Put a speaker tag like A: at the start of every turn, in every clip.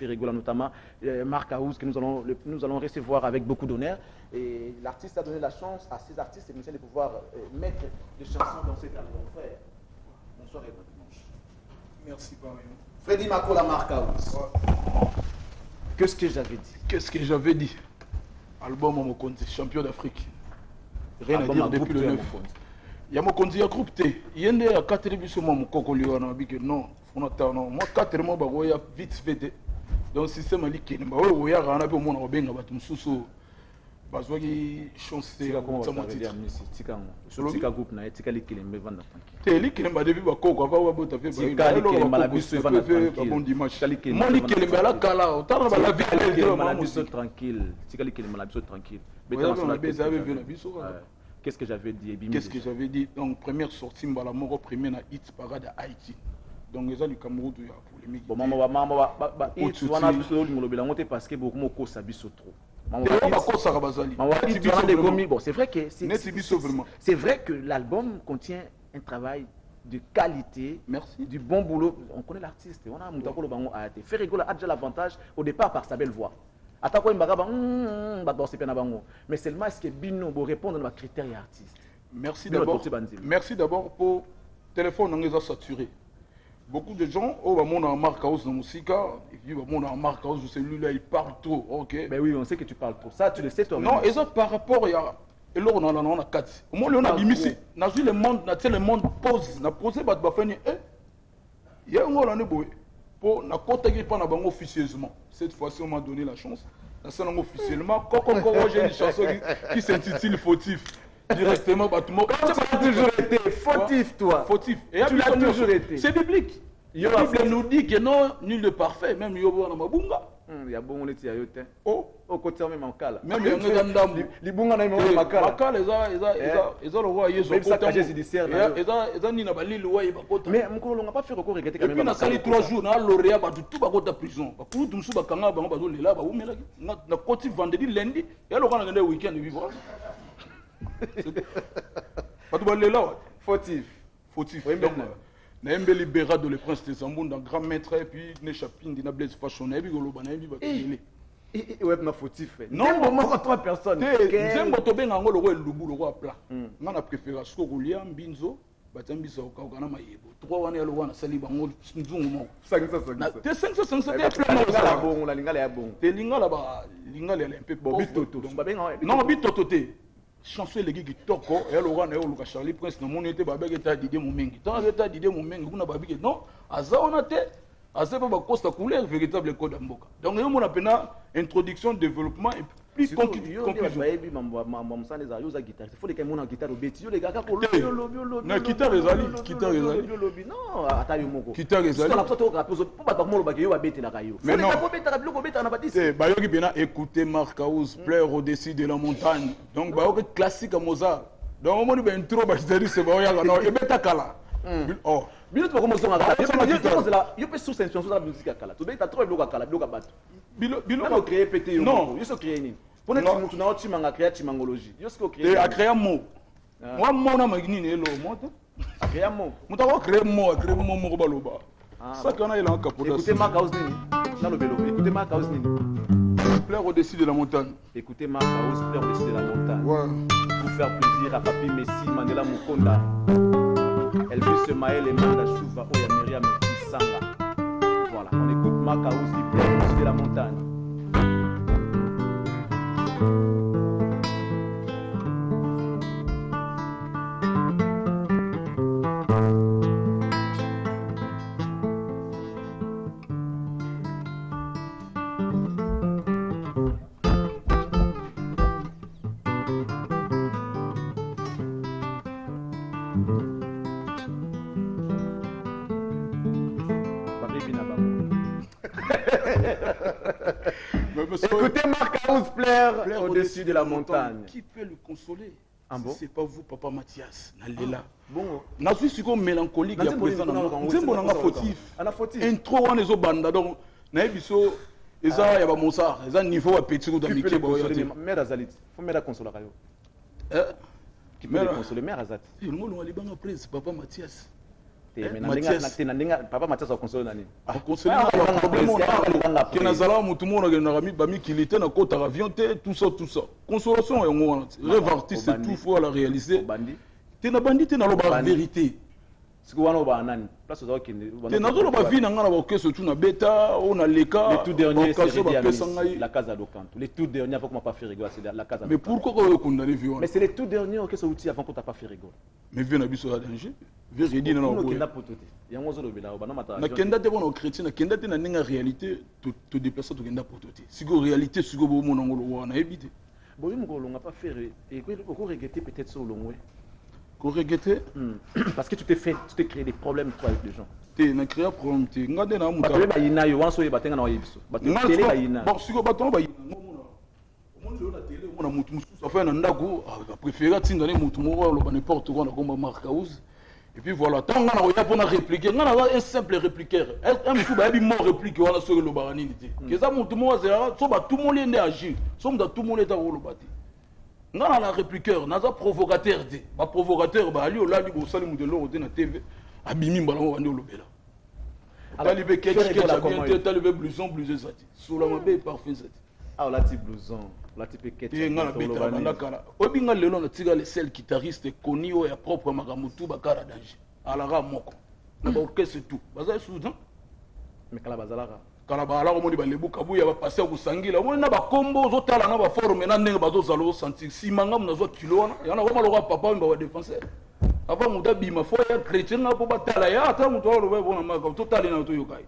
A: Rigola, notamment Marc House, que nous allons recevoir avec beaucoup d'honneur. Et l'artiste a donné la chance à ces artistes et musiciens de pouvoir mettre des chansons dans cet album. Frère, bonsoir et bon dimanche.
B: Merci, Paris.
A: Freddy Makola, Marc House. Ouais. Qu'est-ce que j'avais dit?
B: Qu'est-ce que j'avais dit? Album à Mokonzi, champion d'Afrique. Rien à dire depuis le 9. Il y a Mokonzi, il y a groupe T. Il y a 4 émissions, mon Koko Liona, non, moi 4 mois, il y a vite fait. Donc, le système a dit qu'il y a un peu moins de temps. Parce que chance c'est
A: comment ça m'a dit tika groupe na tika likilembe vanda tranquille
B: te likilemba depuis bakoko ava wabota fe
A: tika likilemba la biso vanda tranquille
B: bon dimanche mon likilemba la kala otana ba la vie
A: la biso tranquille tika likilemba la biso tranquille qu'est-ce que j'avais dit?
B: Qu'est-ce que j'avais dit? Donc première sortie mbala moko premier na hit parade à Haïti. Donc les gens du Cameroun il y a polémique.
A: Bon maman hit wana biso lingolobela ngote parce que beaucoup moko sa biso trop. Bon, c'est vrai que l'album contient un travail de qualité, du bon boulot. On connaît l'artiste, on a Moutakolo Bango Aate. Ferrigola a déjà l'avantage au départ par sa belle voix. Mais seulement est-ce que Bino va répondre à nos critères artistes?
B: Merci d'abord pour le téléphone, on les a saturés. Beaucoup de gens, oh, on a Marc House dans la musique, et puis on a Marc House, celui-là, il parle trop, ok?
A: Ben oui, on sait que tu parles trop. Ça, tu le sais toi-même.
B: Non, et ça, par rapport à... Et là, on a 4. Au moins, on a limité. On a vu le monde, le monde pose. On a posé, on a fait, il y a un rôle en éboué. Pour na côté qui pas officieusement. Cette fois-ci, on m'a donné la chance. Officiellement, quand j'ai une chanson qui s'intitule Fautif. Directement, bah, tout le monde.
A: Tu as toujours été fautif, toi.
B: Fautif.
A: Et tu l'as toujours été.
B: C'est biblique. La Bible nous dit que non, nul de parfait, même Yobo Namabunga.
A: Il y a bon, on est à Yote.
B: Oh,
A: au côté même en cas.
B: Même il y a un gandam.
A: Les bunga n'a même pas cas.
B: Makal, ils ont le roi Yesu.
A: Même ça, j'ai dit serre.
B: Ils ont ni na bali le roi Yebakota.
A: Mais mon collègue n'a pas fait recours regretter quand même.
B: Et puis, on a sali 3 jours, on a lauréat, tout va à prison. Pour tout ça, on a besoin de là, on a côté vendredi, lundi, et alors on a un week-end de vivre. Pas de là.
A: Fautif.
B: Na yembe libéra de le prince de Zambon dans grand maître et puis ne chapine dina blaise fashion et puis goloba na yembi ba télé.
A: Ouais na fautif.
B: Non,
A: moi 3 personnes.
B: Zembo to benga ngolo roi lubu le roi plat. Nga na préférence ko Rolia Mbinzo batambi so ka kana mayebo. 3 wana yalo wana sali bango nzungu mo. 500. Te 500 te
A: la bon la lingala ya bon.
B: Te lingala ba lingala un peu
A: bitoto. Donc ba benga
B: non bitoto te. Chanson les gars toko et le roi na yo Charlie Prince na monete babeke ta Didier Mumengi tant ta Didier Mumengi kuna babike non aza on a te aza pas costa couleur véritable code mboka donc yo mona pena introduction développement et plus conclusion
A: bayebi mambo msane za yo za guitare il faut les gars mona guitare obeti yo les gars kako
B: lobi na guitare ezali
A: non ata yo moko
B: guitare ezali
A: la photo ka pozo pour ba molo ba yo ba beti la kayo
B: mais non
A: ko beta ka biloko beta na batisi
B: c'est ba yo ki pena écouter Marc House plaire au-dessus de la montagne donc ba yo classique à Mozart donc on dit intro ba c'est c'est ba yo ya non et beta kala oh
A: bilo to commencer à kala yo peut sous sension sur la musique à kala to beta trop biloko kala biloko bato bilo ba créer pété yo non yo so créer ni pour notre mutu na oti manga créer timangologie yo so créer
B: et à créer mot moi mona magni ne lo moto
A: à créer mot
B: muta ko créer mot moko baloba ça qu'on a il en capote
A: écoutez Marc House nini dans le vélo écoutez Marc House nini
B: plaire au-dessus de la montagne
A: écoutez Marc House plaire au-dessus de la montagne
B: ouais
A: pour faire plaisir à Papi Messi Mandela Mukonda Elvis Maël et Manda Chouva Oya Myriam Kisanga. Voilà, on écoute Marc House qui plaît au-dessus de la montagne. Écoutez Marc House plaire au-dessus de la montagne.
B: Qui peut le consoler?
A: Ah bon?
B: C'est pas vous, Papa Mathias. Nalela.
A: Bon.
B: Nazu siko mélancolique ya présent. Nzembo nanga fautif.
A: Ana fautif.
B: Intro wana ezo banda donc na biso eza ya ba Mozart, eza niveau ya petit ko d'amitié ba yo.
A: Mère Azalit. Faut mère consoler kayo. Qui peut le consoler mère Azat.
B: Il ngolo libanga prince Papa Mathias.
A: Papa Mathias a consolé nani.
B: A consolé que nazala mutumo na gena bami kilité na kota avion tout ça. Consolation et moi rêve artiste tout faut la réaliser. T'es na bandit na loba vérité.
A: Ce que wana ba nani. Place aux qui
B: t'es na loba vie na ngana ba keso tu na beta on a leka.
A: Les tout derniers la Casa do Canto. Les tout derniers avant qu'on m'a pas fait rigoler c'est la Casa.
B: Mais pourquoi on condamné viol?
A: Mais c'est les tout derniers qui sont outils avant qu'on t'a pas fait rigoler.
B: Mais viens na biso la danger. Vérité na
A: no kenda potote. Yango zo lobela ba na mata.
B: Na kenda te bono chrétien na kenda te na ninga réalité to déplacer to kenda potote. Sigo réalité sigo bo monongo lo wana éviter.
A: Bon yimo ko longa pas faire et ko regretter peut-être sur longwe.
B: Ko regretter
A: parce que tu t'es créé des problèmes toi avec les gens.
B: Tu na créé problème te ngade na muta.
A: Ba tele ba yina yo wanso ye batenga na oyibiso. Ba tele ba yina.
B: Bon sigo baton ba yina. On a télé on a mutu musu ça fait na ndako préférer tinda ne mutu mo lo n'importe quoi na komba marque house. Et puis voilà, tant qu'on a pour répliquer, on a un simple répliqueur. Un monsieur qui a mort réplique, on a sur le barani. Que ça, tout le monde tout le monde est agir, tout le monde est à le bâti. On a un répliqueur, on a un provocateur. Un provocateur, bah ali là, il salim de l'eau de la TV, abimi balan on est au lobela. Talibé ketch, talibé blouson, blouson ça. Sous la mabé parfait ça.
A: Ah là tu blouson. Là tu peux ketch.
B: Et on a bêta bandakara. Obinga lelo na tiga le seul guitariste connu au ya propre magamutu bakara danger. Alara moko. Na ba orchestre tout. Baza soudan.
A: Mais kala bazalara.
B: Kala ba ala ko moni ba lebu kabu ya ba passer ku sangila. Moni na ba kombo zo tala na ba forme na ndenge bazo zalo sentir si manga mna zo kilo wana. Yana ko maloka papa mba wa défenseur. Papa muta bima fo ya chrétien na po batala ya ata muto lo be bona maka to tali na to yokai.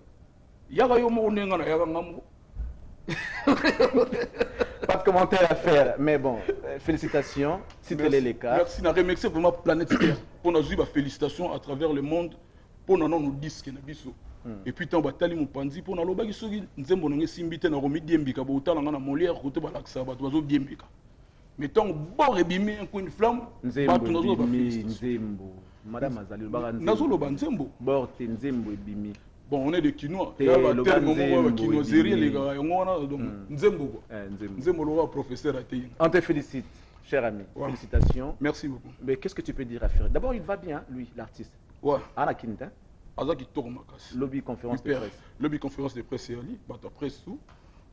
B: Yaga yo mo nenga na yaga ngamu.
A: Pas de commentaire à faire, mais bon, félicitations, si tel est le cas.
B: Merci, je remercie pour ma planète Terre. Pour nous dire félicitations à travers le monde, pour nous disques. Et puis, tant batali mon pandi, pour nous dire que nous avons simbité na romi diembika, pour autant na Molière, côté balaksa, bat oiseau diembika. Mais tant bon rebimi un coup une flamme,
A: Nzembo, Madame Azali,
B: Nazolo Banzembo.
A: Borte Nzembo et Bimi.
B: Bon, on est des Quinois. Il y a un terme quinoiserie, les gars. Donc, Nzembo. Nzembo, le professeur a été.
A: On te félicite, cher ami. Félicitations.
B: Merci beaucoup.
A: Mais qu'est-ce que tu peux dire à faire? D'abord, il va bien, lui, l'artiste.
B: Ouais.
A: Anna Kinta.
B: Azaki Tormakas.
A: Lobby conférence de presse.
B: Lobby conférence de presse, c'est Ali. Bata presse tout.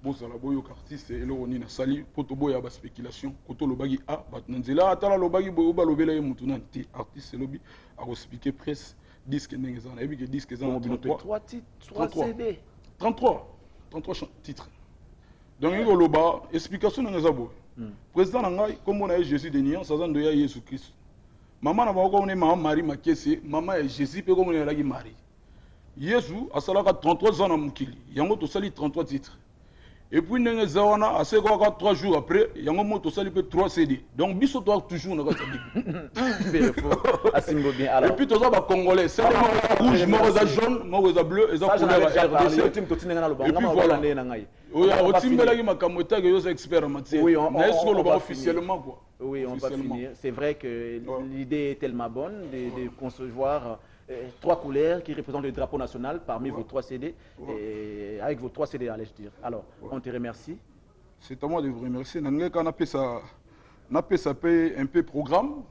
B: Bon, ça la boyo artiste et l'oroni na sali. Potobo ya ba spéculation. Koto lobagi a. Batnanzela. Atala lobagi boyo ba lobela ye mutunanti. Artiste lobby. A expliquer presse. Disque n'engagement et puis que disque ont
A: 33 titres, 3 CD.
B: 33 titres. Donc il y a le explication n'engagement. Président Nangai comme on a Jésus de Nian, ça de Jésus Christ. Maman n'a pas on est maman Marie Makese, maman est Jésus pe comme on est là Marie. Jésus a salaka 33 ans na mukili. Yango to sali 33 titres. Et puis n'engagement zawana a se quoi 3 jours après, yango mo to sali pe 3 CD. Donc biso toi toujours na ka et puis tous les Congolais, c'est rouge, moi jaune, moi bleu, et ça couleur RDC. Et puis voilà. Oui, au team là, ma camota que yo expert en matière.
A: Oui, on
B: va officiellement quoi.
A: Oui, on va finir. C'est vrai que l'idée est tellement bonne de concevoir 3 couleurs qui représentent le drapeau national parmi vos 3 CD et avec vos 3 CD allais-je dire. Alors, on te remercie.
B: C'est à moi de vous remercier. On appelle ça un peu programme.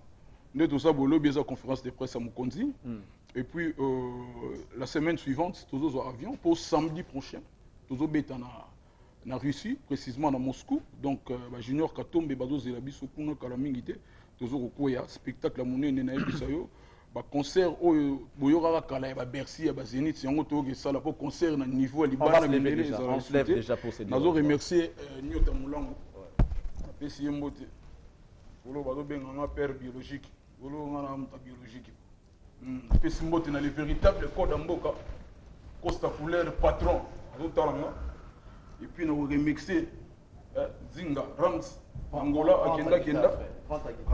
B: Nous avons bolo bien conférence de presse à Mukonzi. Et puis la semaine suivante, nous avons un avion pour samedi prochain. Nous avons été en Russie, précisément à Moscou. Donc Junior Katombe Bazo Zelabiso Kuna Kalamingite. Nous avons un spectacle à Mouné Nenaï Bisayo. Concert au Boyora Kala et Bercy et Zénith. C'est un autre concert à niveau à Liban.
A: On se lève déjà pour ces deux.
B: Nous avons remercié Nyota Moulango. PCM Mote. Nous avons un père biologique. Biologique. Pessimbote dans les véritables codes en boca. Costa Couleur, patron. Et puis nous remixé Zinga, Rams, Angola, Akenda Kenda.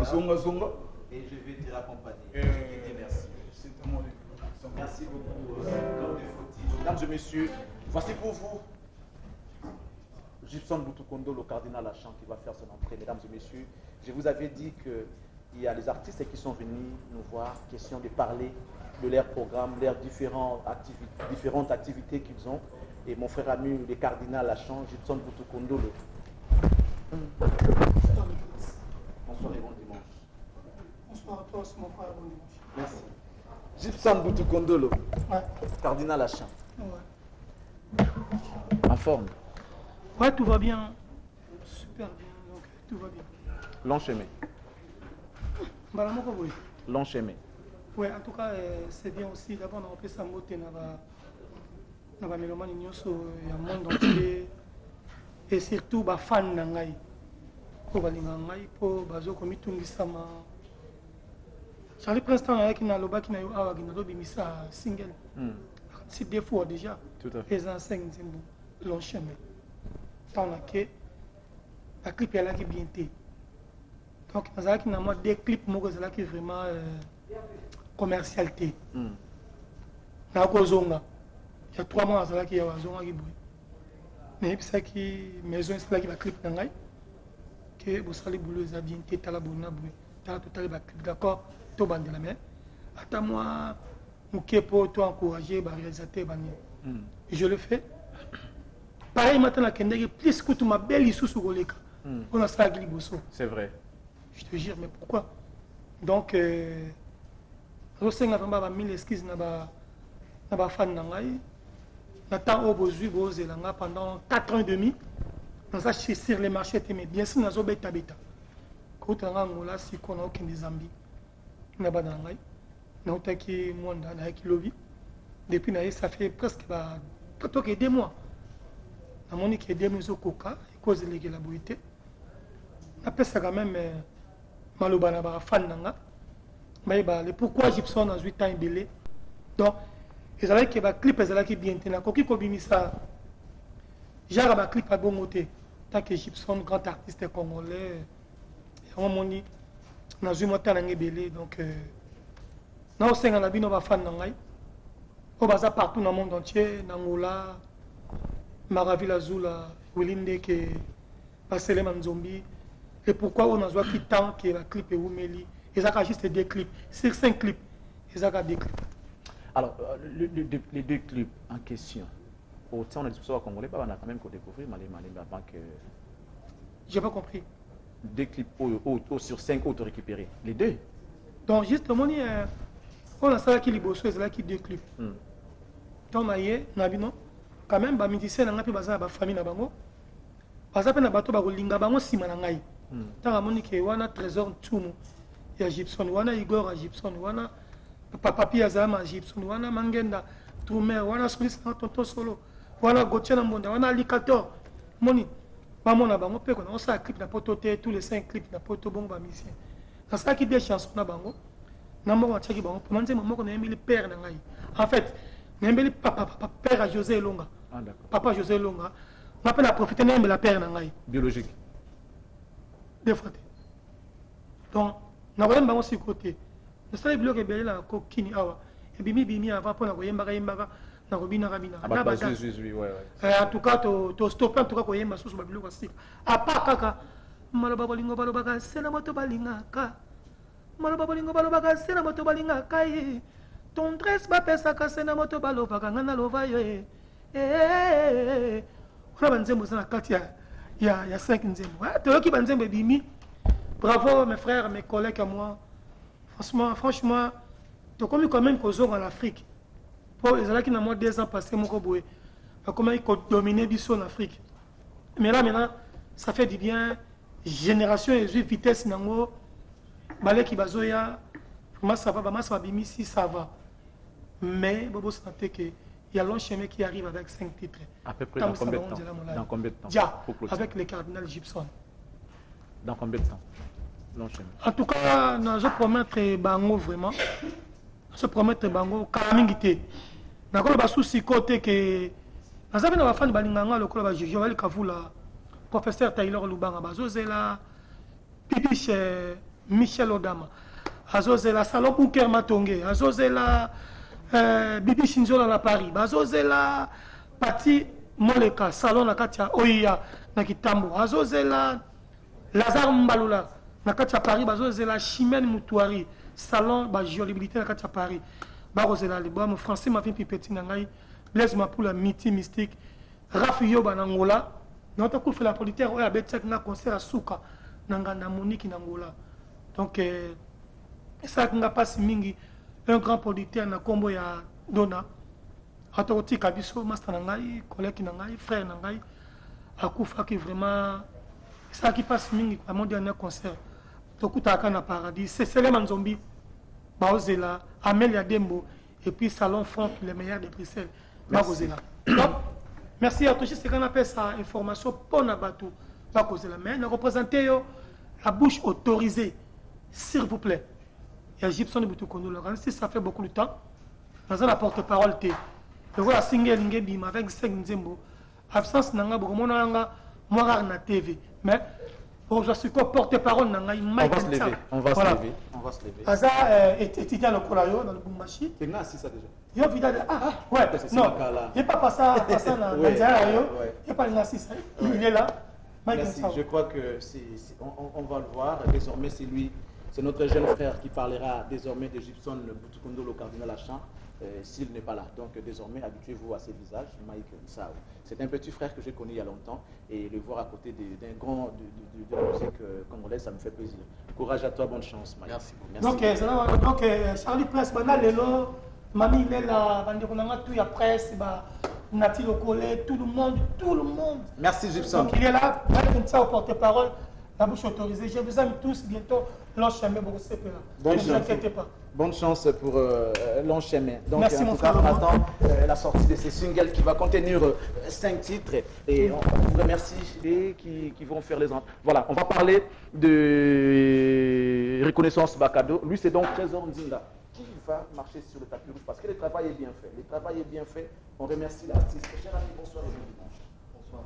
B: Zonga Zonga.
A: Et je vais te raccompagner. Merci. Merci beaucoup. Mesdames et messieurs, voici pour vous Gibson Butukondo, le cardinal Lachant, qui va faire son entrée. Mesdames et messieurs, je vous avais dit que il y a des artistes qui sont venus nous voir, question de parler de leurs programmes, leurs différentes activités qu'ils ont. Et mon frère ami, le cardinal Lachant, Gibson Butukondolo. Bonsoir et bon dimanche.
C: Bonsoir à tous, mon frère, bon dimanche.
A: Merci. Gypsum Boutou Kondolo.
C: Ouais.
A: Cardinal Achan.
C: Ouais.
A: En forme.
C: Ouais, tout va bien. Super bien. Donc, tout va bien.
A: Long chemin. Long chemin.
C: Oui, en tout cas, c'est bien aussi. D'abord, on a fait ça moté dans la mélomane il y a un monde entier. Et surtout, les fans nangai. Pour les nangai, pour bazo comme itungi sama. Charlie Princeton avec une aloba qui n'a eu awa qui n'a pas bimisa single. C'est des fois déjà.
A: Tout à fait.
C: Les enseignes long chemin. Tant que la clip est là qui bien été. Donc, il y a des clips qui vraiment commercialité. Il y a 3 mois qui y a un mais c'est qui maison qui va clip que vous savez boulot ça bien été la bonne total clip d'accord tout bande la main attends moi pour toi encourager ba réalisateur je le fais pareil maintenant la kende plus que tu ma belle issue sur goleka on a ça qui bosso
A: c'est vrai.
C: Je te jure, mais pourquoi? Donc, je sais que je suis 1000 excuses na ba fan nangai. Nathan Obozu Bozelanga pendant 4 ans et demi. Dans ça, sur les marchés, mais bien sûr, nous avons bêta bêta. Quand on a Angola, si on a aucun des Zambie, nous avons nangai. Nous avons qui Mwanda, nous avons Lovi. Depuis ça fait presque 2 mois. Nous avons dit que 2 mois au Coca, à cause de la beauté. Après ça, quand même. Malobana ba fan nanga mais pourquoi Gypsum a 8 ans belé donc ils avaient que ba clip ezala ki bien tena koki ko bimisa genre ba clip a bon côté tant que Gypsum grand artiste congolais on moni na zuma tana ngebelé donc na osenga na bino ba fan nanga o baza partout dans le monde entier na Angola Maravilla Zula Wilinde que Pasele Manzombi. Et pourquoi on a besoin de temps que la clip est oumeli? Ils ont juste 2 clips. Sur 5 clips, ils ont 2 clips.
A: Alors, les 2 clips en question, autant on a dit que Congolais, on a quand même découvert avant que...
C: Je n'ai pas compris.
A: 2 clips sur 5 autres récupérés. Les 2.
C: Donc, justement, on a ça qui est beau, c'est là qui 2 clips. Donc, quand même, les musiciens, ils ont la famille. Parce que les bateaux, ils ont des tant à Monique, il y a un trésor Tsumu, il y a Gypsum, il y a Igor à Gypsum, il y a Papi Azama à Gypsum, il y a Mangenda, Toumer, il y a Solis Tonto Solo, il y a Gauthier Nambonda, il y a Alikator, Moni, Mamona Bango, on a un clip de Pototé, tous les 5 clips de Poto Bongo Bamisien. Dans ça qui des chansons na Bango, Nambo Tchaki Bango, pour moi, on a mis le père Nangai. En fait, on a mis le père à José Longa. Papa José Longa, on a profité de la père Nangai.
A: Biologique.
C: 2 fois. Donc, nous avons aussi côté. Nous savons que nous avons la coquine. Et bimi avant pour nous avons yemba na robina rabina. En tout cas, to stopper en tout cas ko yemba sous babilo aussi. A part kaka maloba bolingo balobaka sena moto balingaka. Maloba bolingo balobaka sena moto balingaka. Ton dress ba pesa ka sena moto balobaka ngana lova yo. On a banzembo na katia. Il y a 5 nzembo. Qui banzembo bimi. Bravo mes frères, mes collègues à moi. Franchement, tu as commis quand même qu'aux en Afrique. Pour les gens qui n'ont moins 2 ans passés, mon coboué. Comment ils ont dominé Bissau en Afrique. Mais là maintenant, ça fait du bien. Génération et vitesse nango. Balé qui bazoya. Moi ça va bimi si ça va. Mais Bobo sentait que il y a long chemin qui arrive avec 5 titres.
A: À peu près dans combien de temps? Dans combien de temps?
C: Déjà, avec le cardinal Gypsum.
A: Dans combien de temps? Long chemin.
C: En tout cas, nous allons promettre Bango vraiment. Nous allons promettre Bango Karamingité. Nous allons souci côté que nous avons fait Balinganga, le club de Joël Kavoula, professeur Taylor Lubanga, Bazozela, Pipiche Michel Odama, Azozela Salon Bouker Matonge, Azozela. Bibi Shinzola la Paris, Bazozela Pati Moleka, Salon na Katia Oya na Kitambo, Azozela Lazare Mbalula na Katia Paris, Bazozela Chimène Moutouari, Salon ba Jolibilité na Katia Paris, Bazozela les bois français ma vie pipeti nangai, Blaise Mapoula Miti Mystique, Rafi Yoba na Angola, notre coup fait la politique oya betek na concert à Souka na Monique na Angola. Donc ça n'a pas si mingi un grand producteur na kombo ya Dona. Atoti Kabiso, master nangai, collègue nangai, frère nangai, akufa qui vraiment ça qui passe mingi à mon dernier concert. Tokuta kana paradis, c'est les Manzombi, Baozela, Amelia Dembo et puis Salon Franck, les meilleurs de Bruxelles. Baozela. Donc, merci à tous ceux qui ont appelé ça information pour Nabatou. Baozela. Mais nous représentons la bouche autorisée, s'il vous plaît. Il y a Gibson de Boutoukondou, si ça fait beaucoup de temps, dans la porte-parole, je vois la single Ngebim avec 5 Nzembo. Absence nanga beaucoup nanga moi na TV. Mais bon, je suis porte-parole nanga
A: on va se lever. On va se lever. On va se lever.
C: Asa étudiant le Kolayo dans le Bumbashi.
A: Tu as ça déjà.
C: Yo vida ouais non. Il pas passé na Nzaya yo. Il pas na ça. Il est là.
A: Merci. Je crois que on va le voir désormais c'est lui. C'est notre jeune frère qui parlera désormais de Gibson Boutoukondou, le cardinal Achan. S'il n'est pas là. Donc désormais, habituez-vous à ses visages. Mike Sao. C'est un petit frère que j'ai connu il y a longtemps et le voir à côté d'un grand de la musique congolaise, ça me fait plaisir. Courage à toi, bonne chance, Mike.
B: Merci beaucoup.
C: Donc, Charlie Presse, Lelo, Mami Lela, tout la presse, Nati Lokole, tout le monde.
A: Merci Gibson.
C: Donc il est là, Mike Sao porte-parole, la bouche autorisée. Je vous aime tous, bientôt, l'enchaînement pour ce là. Ne vous inquiétez pas.
A: Bonne chance pour l'enchaînement. Donc,
C: merci,
A: en tout cas, on attend la sortie de ces singles qui va contenir 5 titres. Et on vous remercie et qui vont faire les entrées. Voilà, on va parler de Reconnaissance Bakado. Lui, c'est donc Trésor Nzinga qui va marcher sur le tapis rouge parce que le travail est bien fait. Le travail est bien fait. On remercie l'artiste. Cher ami, bonsoir et bon dimanche. Bonsoir.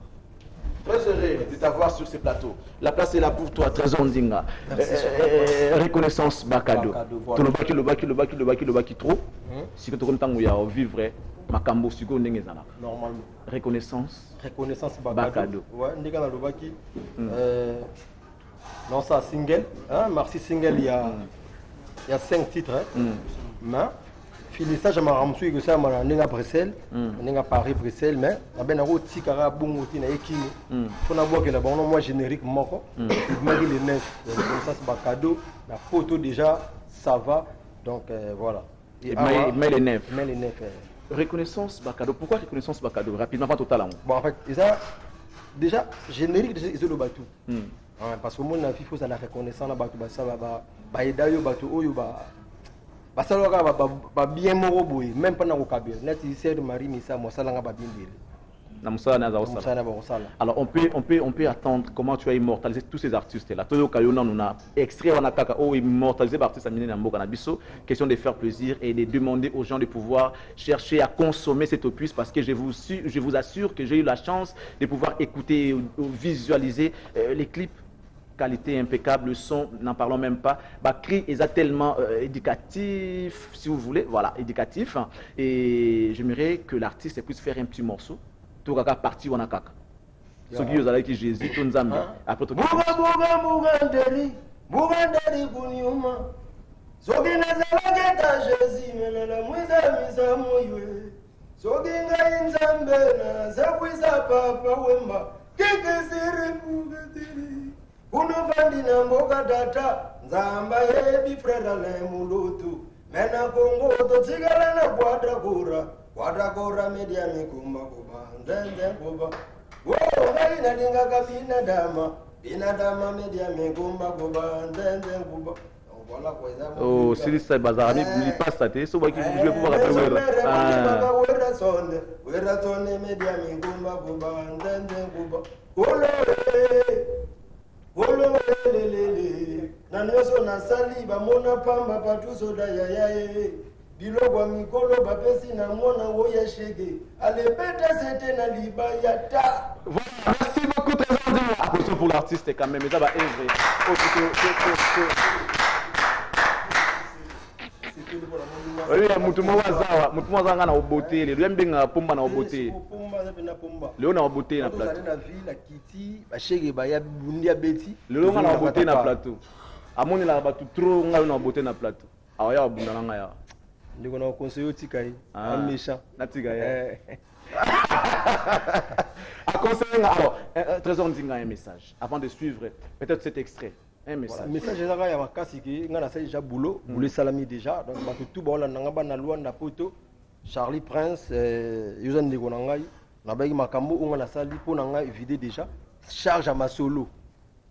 A: Très heureux de t'avoir sur ce plateau. La place est là pour toi, Trésor Ndinga. Reconnaissance Bakado. Le baki trop. Si tu as vivre, Makambo Sugo Ndengezana.
D: Normalement.
A: Reconnaissance
D: Bakado. Ouais, Ndinga na Lobaki. Non, ça single. Merci single, il y a 5 titres. Mais Philissa, je m'ai que ça, je à Bruxelles, je Paris, Bruxelles, mais je suis un petit carré bon outil na ekini. Faut n'avoir que la bonne moi générique moko. Malgré les 9, comme ça c'est pas cadeau. La photo déjà, ça va. Donc voilà.
A: Mais les 9.
D: Mais les 9.
A: Reconnaissance Bakado. Pourquoi reconnaissance Bakado? Rapidement, pas totalement.
D: Bon, en fait, déjà générique ils ont le bateau. Parce que moi, il faut la reconnaissance là, bateau, ça va, bah, bateau, parce que bien moroboy même pas na okabir net ici Marie Missa moi ça langa ba bien dire
A: na musala na osala. Alors on peut attendre comment tu as immortalisé tous ces artistes là. Todo kayona nous a extrait on a kaka o immortaliser artiste amine na mboka na biso. Question de faire plaisir et de demander aux gens de pouvoir chercher à consommer cet opus parce que je vous assure que j'ai eu la chance de pouvoir écouter ou visualiser les clips. Qualité impeccable, le son, n'en parlons même pas. Bakri est tellement éducatif, si vous voulez, voilà, éducatif. Et j'aimerais que l'artiste puisse faire un petit morceau. Tout kaka parti on a kaka. Ce qui vous a dit Jésus, tout nous a après tout.
E: Unuvandi na mboga data nzamba hebi frera le mulutu mena kongo to tsigala na quadra media mikumba kuba nzenze kuba wo ngai na dinga kabina dama media mikumba kuba nzenze kuba voilà quoi ça
A: oh si ça bazar ni passe ça te so ba ki je vais pouvoir appeler
E: wera sonde media mikumba kuba nzenze kuba Wololelele nanyoso nasali bamona pamba patuso da yayaye bilogwa mikolo bapesi na mona woya shege alepeta c'était na libayata.
A: Merci beaucoup Trésor Ndinga. Applaudissements pour l'artiste quand même, ça va œuvrer. Oui, mutumo zanga na obote le mbenga pomba na obote leo na obote na plateau
D: na ville kiti ba shege ba ya bundi ya beti
A: leo na obote na plateau amoni la batu trop nga na obote na plateau awaya abunda nga ya
D: ndiko na conseiller tikai amisha
A: na tikai à conseiller alors Trésor Ndinga un message avant de suivre peut-être cet extrait Un message.
D: Voilà, message est là, il y a casse qui on a déjà boulot, boulot salami déjà. Donc tout bon là nanga na loi na poto. Charlie Prince, Yosan Negonangai, na bagi makambo on a sali pour nanga vider déjà. Charge à ma solo.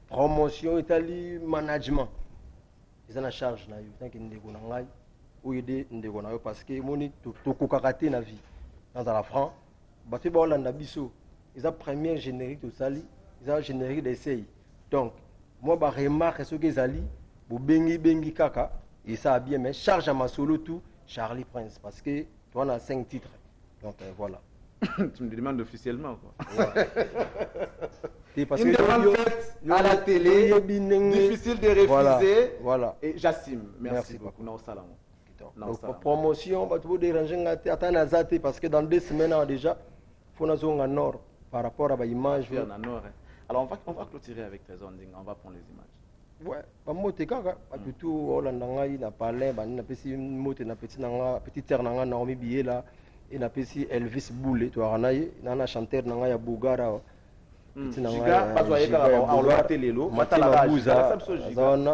D: Promotion Italie management. Ils ont la charge na yo tant que Negonangai ou aider Negonangai parce que moni to kokaraté na vie. Dans la France, baté ba Hollande biso. Ils ont première générique de sali, ils ont générique d'essai. Donc moi ba remarque ce que zali, bo bengi kaka et ça a bien mais charge à ma solo tout Charlie Prince parce que on a 5 titres. Donc voilà.
A: Tu me demandes officiellement quoi.
D: Et parce
A: une demande faite à la télé, difficile de refuser.
D: Voilà.
A: Et j'assume. Merci beaucoup. Non, salam.
D: Donc promotion, bah tu peux déranger attendre azate parce que dans 2 semaines déjà, faut nous en nord par rapport à l'image.
A: Alors on va clôturer avec Trésor Ndinga, on va prendre les images.
D: Ouais, bah moi t'es kaka, tout Hollande ngai na parler, bah na pesi mote na petit nanga, petit terre nanga Naomi Bié là, et na pesi Elvis Boule, tu as naï, na chanteur nanga ya Bougara.
A: Giga pas voyer on l'a télé lo,
D: Matima Bouza.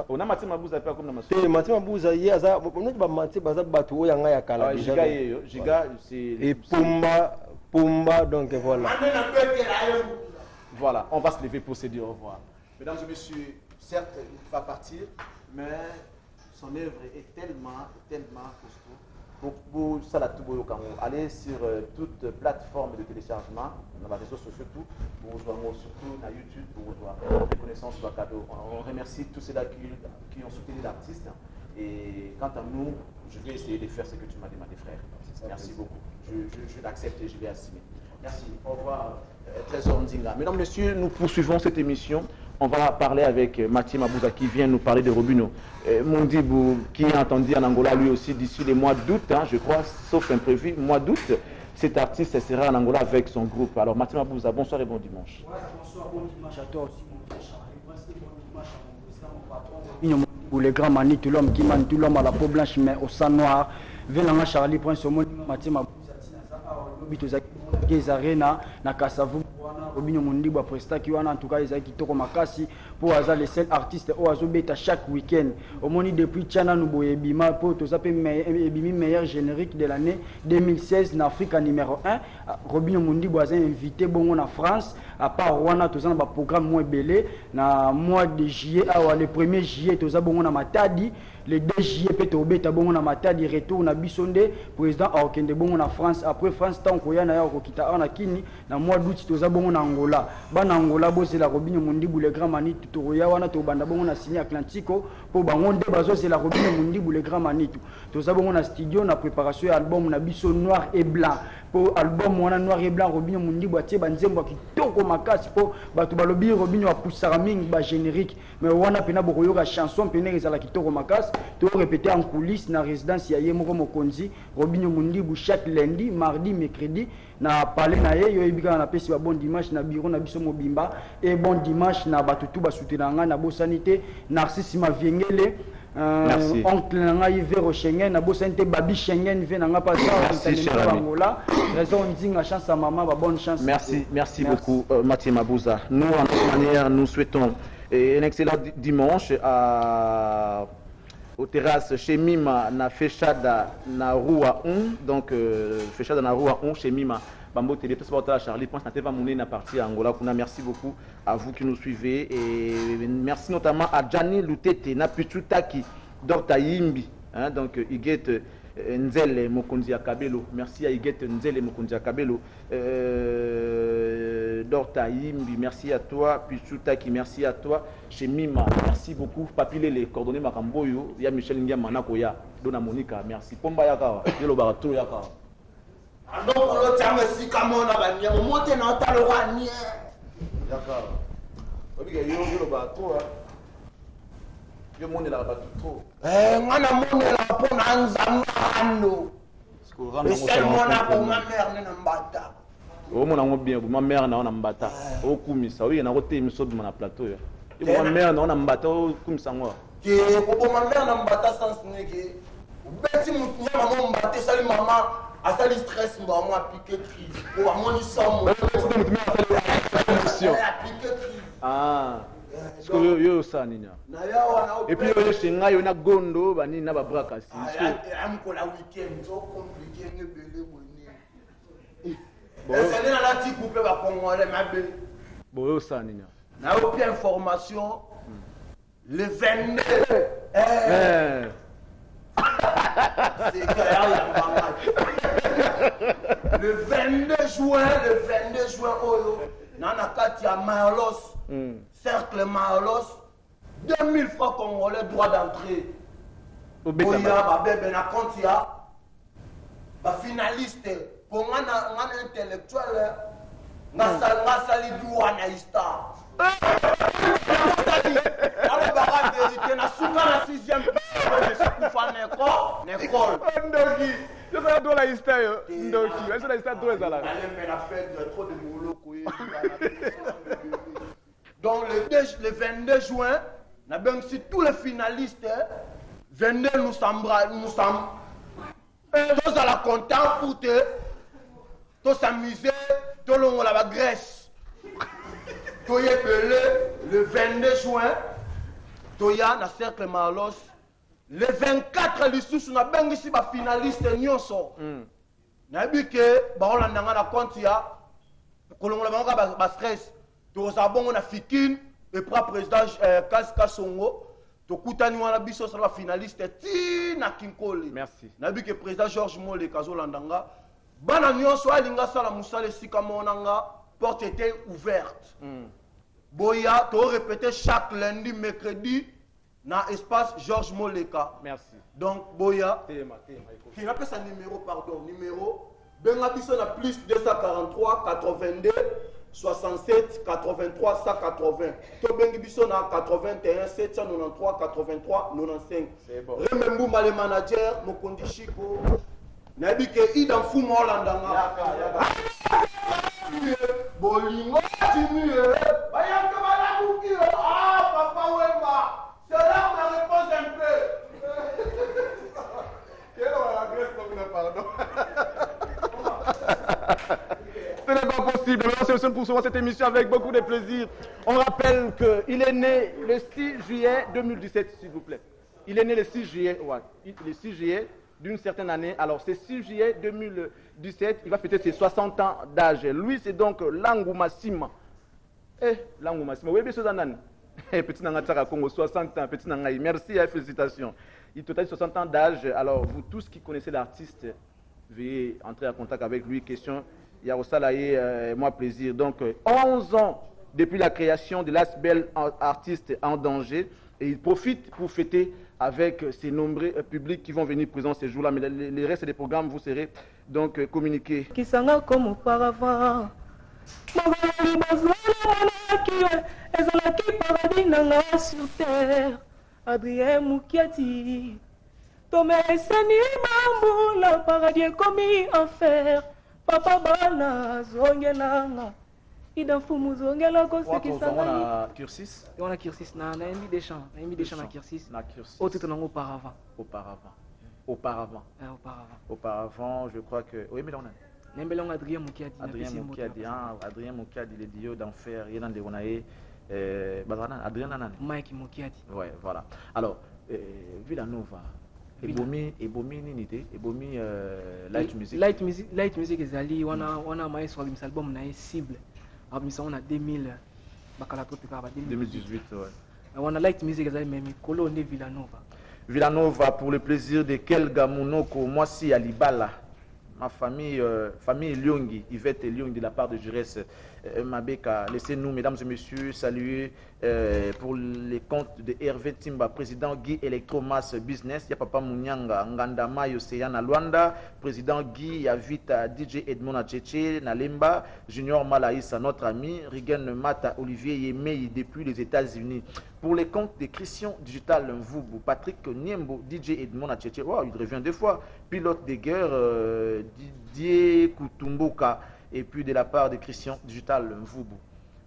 A: On a Matima Bouza pas comme na
D: maso. Matima Bouza ye aza, on ba Matima baza batu o yanga ya kala déjà.
A: Giga c'est
D: et Pumba donc voilà.
A: Voilà, on va se lever pour se dire au revoir. Mesdames et messieurs, certes, il va partir, mais son œuvre est tellement costaud. Donc, vous allez sur toute plateforme de téléchargement, dans les réseaux sociaux, tout, surtout dans YouTube, pour voir reconnaissance sur le cadeau. On remercie tous ceux-là qui ont soutenu l'artiste. Et quant à nous, je vais essayer de faire ce que tu m'as demandé, frère. Merci beaucoup. Je l'accepte et je vais assumer. Merci. Au revoir, Trésor Ndinga. Mesdames, Messieurs, nous poursuivons cette émission. On va parler avec Matima Bouza qui vient nous parler de Robinho. Mondibou, qui est entendu en Angola lui aussi d'ici le mois d'août, hein, je crois, sauf imprévu, mois d'aout. Cet artiste sera en Angola avec son groupe. Alors Matima Bouza, bonsoir et bon dimanche.
F: Ouais, bonsoir, bon dimanche à toi aussi. Bon dimanche pour les grands manites, l'homme qui manie tout l'homme à la peau blanche mais au sang noir. Venant Charlie Prince au monde, Matima Bouza. Arena na Kasavu Robinho Mondibwa prestaki wana en tout cas ezaki kitoko makasi pour aza le seul artiste o azobeta chaque week-end omoni depuis Tchana Nuboye Bima pour to zape meilleur générique de l'année 2016 na Afrique numéro 1 Robinho Mondibwa a invité bongo na France à part wana to za na ba programme moins belé na mois de juillet le 1er juillet to za bongo na Matadi le 2 juillet peut obeta bongo na Matadi retour na Bisonde président akende bongo na France après France tant ko yana ya kokita na kini na mois d'août to za bongo na Angola bana Angola bo c'est la Robinho Mondibwa le grand manitu to ya wana to banda bongo na signé Atlantico pour bango nde bazo c'est la Robinho Mondibwa le grand manitu to za bongo na studio na préparation album na biso noir et blanc pour album wana noir et blanc Robinho Mondibwa tie banzembo kitoko makasi po bato balobi Robinho apusara mingi ba générique mais wana pena bokoyoka chanson pena ezala kitoko makasi to répéter en coulisses na résidence ya Yemoko Mokonzi Robinho Mondibwa chaque lundi mardi mercredi na parler na ye yo ebika na pesi ba bon dimanche na bureau na biso mobimba et bon dimanche na batutu ba soutenanga na bosanité Narcisse Maviengele oncle nanga Ivero Schengen na bosanité Babi Schengen vient nanga pas ça en Angola raison Ndinga chance à maman ba bonne chance.
A: Merci beaucoup Matima Bouza. Nous en toute manière nous souhaitons un excellent dimanche aux terrasses chez Mima na Fechada na Rua 1 donc Fechada na Rua 1 chez Mima Bambo Télé tout ça Charlie Prince na teva mouné na partie Angola kuna merci beaucoup à vous qui nous suivez et merci notamment à Gianni Lutete na Pichutaki Dr Yimbi hein donc Iguette Nzele Mokonzi Akabelo merci à Iguette Nzele Mokonzi Akabelo Dr Yimbi merci à toi Pichutaki merci à toi chez Mima merci beaucoup Papilé les coordonnées Makamboyo ya Michel Ndiama Nakoya Dona Monica merci Pomba Yaka Yelo Barato Yaka
E: alors on t'a merci comment on a bien on monte dans ta le roi
A: d'accord obi ke yo Barato yo monde la Barato trop
E: ngana monde la pona nzamano et seulement na pour ma mère na mbata
A: o mona ngo bien ma mère na mbata o kumisa o yena ko te miso de na plateau yo ma mère na mbata o kumisa ngo
E: ke ko ma mère na mbata sans nege beti mutunya maman mbata sali maman asali stress mba moi piqué crise pour mon somme
A: ah yo ça nina. Et puis yo chenga yo na gondo bani na ba brakasi.
E: Am ko la week-end so compliqué ne belé moni. Bon, ça n'est la ti couper ba congolais ma be.
A: Bon yo ça nina.
E: Na aucune information le 22 c'est le 22 juin Oyo Nana Katia Mahalos cercle Mahalos 2000 francs congolais droit d'entrée Oya babebe na kontia ba finaliste pour ngana intellectuel ngasali douana ista alors bara vérité na suka na 6e kufa n'école
A: ndoki je sais pas la histoire ndoki est-ce la histoire deux là
E: mais la fête de trop de moloko donc le 22 juin na ben si tous les finalistes 22 nous sommes tous à la content pour te s'amuser tout le long la Grèce le 22 juin Toya na cercle Malos le 24 lisusu na bengi si ba finaliste nyonso na bike ba olanda na compte ya kolongola bango ba stress to za bongo na fikine et président Kaska Songo to kutani wana biso sa ba finaliste ti na Kinkoli
A: merci
E: na bike président Georges Mole kazolandanga bana nyonso alinga sala musale sika monanga porte était ouverte Boya, tu répéter chaque lundi, mercredi, dans l'espace Georges Moleka.
A: Merci.
E: Donc, Boya, qui appelle ça numéro, Bengabiso na plus 243 82 67 83 180. To Bengabiso na 81 793 83 95.
A: C'est bon.
E: Remember le manager, Mokondi Chiko. Nabike Idan Fumo Landanga. Bolingo Timue. Bayam Kabala Bouki. Ah, Papa Wemba. C'est là ma réponse un peu. Quelle est la Grèce comme une pardon?
A: Ce n'est pas possible. Merci pour cette émission avec beaucoup de plaisir. On rappelle qu'il est né le 6 juillet 2017, s'il vous plaît. Il est né le 6 juillet, ouais, le 6 juillet d'une certaine année. Alors, c'est 6 juillet 2017, il va fêter ses 60 ans d'âge. Lui, c'est donc Langu Massima. Langu Massima. Oui, bien sûr, petit Nangatara Congo, 60 ans, petit Nangaï. Merci et félicitations. Il totalise 60 ans d'âge. Alors, vous tous qui connaissez l'artiste, veuillez entrer en contact avec lui. Question, Yarosalaye, moi plaisir. Donc, 11 ans depuis la création de l'Asbel Artiste en danger. Et il profite pour fêter avec ces nombreux publics qui vont venir présents ces jours-là. Mais les restes des programmes, vous serez donc communiqués.
G: Qui s'en a comme auparavant. Sur terre, Adrien Moukiati. Tomé Sani Mambo, la paradis commis enfer. Papa Bana, Zongelanga. Idan Fumu Zongela, Gosse qui s'en
A: a. Cursis?
G: On a Cursis, na Emi Deschamps. Emi Deschamps na Cursis. Autre temps auparavant.
A: Auparavant, je crois que. Oui, mais là on a.
G: Adrien Moukiadi.
A: Adrien Moukiadi, les dieux d'enfer. Il y a des Gonaï. Adrien Nanan.
G: Mike Moukiadi.
A: Ouais, voilà. Alors, Villanova. Ebomi Ninité. Ebomi Light Music.
G: Light Music is ali. On a maestro album album na cible. On a 2000.
A: 2018, ouais.
G: On a Light Music is ali même Colonne Villanova.
A: Villanova pour le plaisir de Kelga Monoko. Moi si Alibala. Ma famille, famille Lyongi, Yvette Lyongi de la part de Jurès Mabeka. Laissez-nous, mesdames et messieurs, saluer pour les comptes de Hervé Timba, président Guy Electromass Business, il y a Papa Mounyanga, Ngandama Yoseana Luanda, président Guy Yavita, DJ Edmond Acheche, Nalemba, Junior Malaïsa, notre ami, Rigen Mata, Olivier Yemei depuis les États-Unis. Pour les comptes de Christian Digital Mvubu, Patrick Niembo, DJ Edmond Acheche, wow, il revient deux fois, pilote de guerre, Didier Kutumbuka, et puis de la part de Christian Digital Mvubu.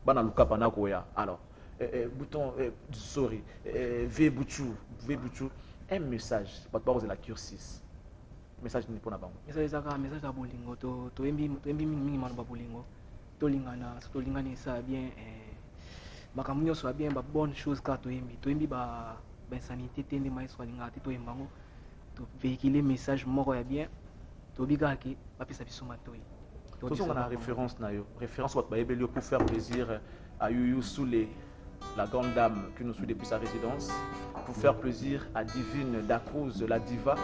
A: Banaluka Panakoya. Alors, bouton, sorry, V Bouchou, un message, pas de la Cursis. Message n'est pas là-bas.
G: Message à Bolingo, to embi mingi manu ba Bolingo, to lingana sa bien, makambo nyonso ya bien ba bonne chose kaka toyembi ba insanité te nde maestro alingaka te toyemba yango tovéhicule message moko ya bien toyebi kaka ke bapesa biso matoi
A: tozonga na référence na yo référence bato bayebeli yo pour faire plaisir à Youyou Soulé, la grande dame qui nous suit depuis sa résidence, pour faire plaisir à Divine Dacruz, la diva,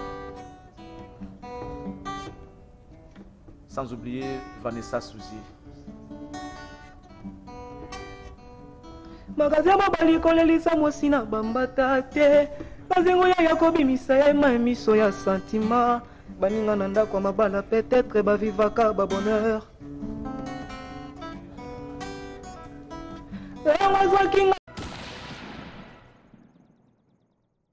A: sans oublier Vanessa Souzi.
G: magasin babali kolelisa mosi na bambata te bazengo ya yakobi misaya ema miso ya sentiment baninga na ndako ya mabala peut-être bavivaka babonheur yango azwaki nga